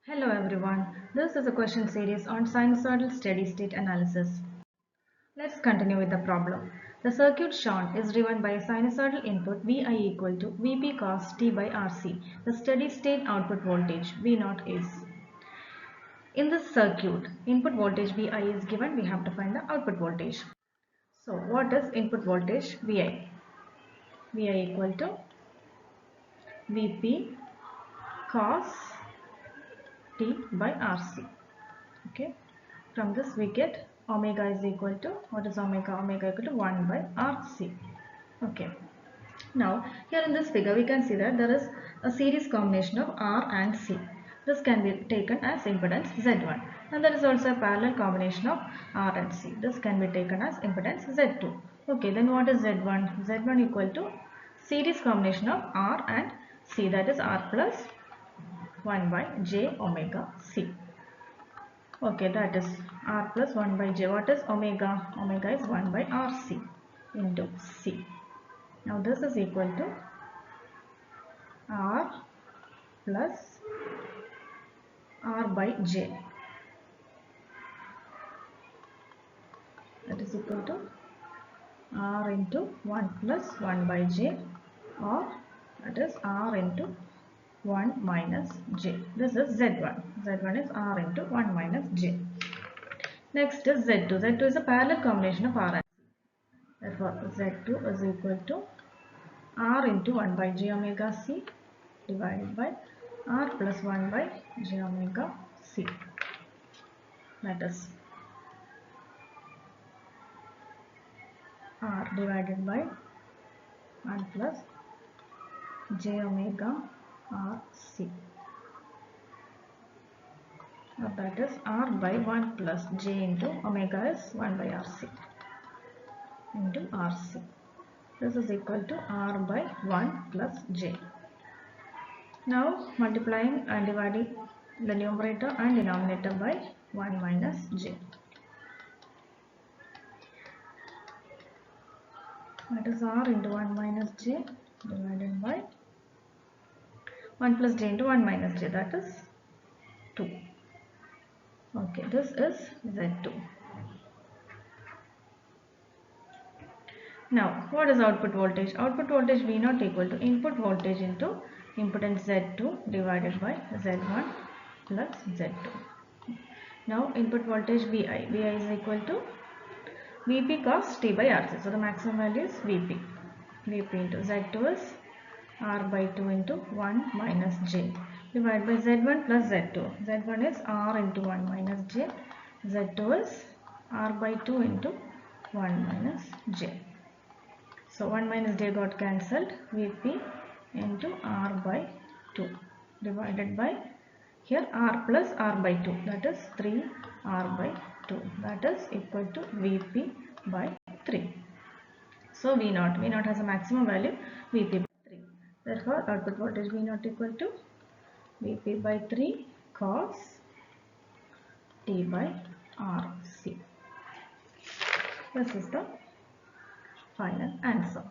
Hello everyone, this is a question series on sinusoidal steady state analysis. Let's continue with the problem. The circuit shown is driven by a sinusoidal input Vi equal to Vp cos t by Rc. The steady state output voltage V0 is. In this circuit, input voltage Vi is given, we have to find the output voltage. So what is input voltage Vi? Vi equal to Vp cos t by Rc. Okay, from this we get omega is equal to, what is omega? Omega equal to 1 by Rc. Okay, now here in this figure we can see that there is a series combination of R and C. This can be taken as impedance Z1, and there is also a parallel combination of R and C. This can be taken as impedance Z2. Okay, then what is Z1? Z1 equal to series combination of R and C, that is R plus 1 by j omega C. Okay, that is R plus 1 by j. What is omega? Omega is 1 by Rc into C. Now this is equal to R plus R by j. That is equal to R into 1 plus 1 by j, or that is R into 1 minus j. This is Z1. Z1 is R into 1 minus j. Next is Z2. Z2 is a parallel combination of R and C. Therefore, Z2 is equal to R into 1 by j omega C divided by R plus 1 by j omega C. That is R divided by 1 plus j omega R C. Now that is R by 1 plus j into omega is 1 by RC into RC. This is equal to R by 1 plus j. Now multiplying and dividing the numerator and denominator by 1 minus j. That is R into 1 minus j divided by 1 plus j into 1 minus j, that is 2. Okay, this is Z2. Now, what is output voltage? Output voltage V0 equal to input voltage into impedance Z2 divided by Z1 plus Z2. Now, input voltage Vi. Vi is equal to Vp cos t by Rc. So, the maximum value is Vp. Vp into Z2 is R by 2 into 1 minus j divided by Z1 plus Z2. Z1 is R into 1 minus j. Z2 is R by 2 into 1 minus j. So 1 minus j got cancelled. Vp into R by 2 divided by, here R plus R by 2, that is 3 R by 2, that is equal to Vp by 3. So V0 has a maximum value Vp by 3. Therefore output voltage V0 equal to Vp by 3 cos t by Rc. This is the final answer.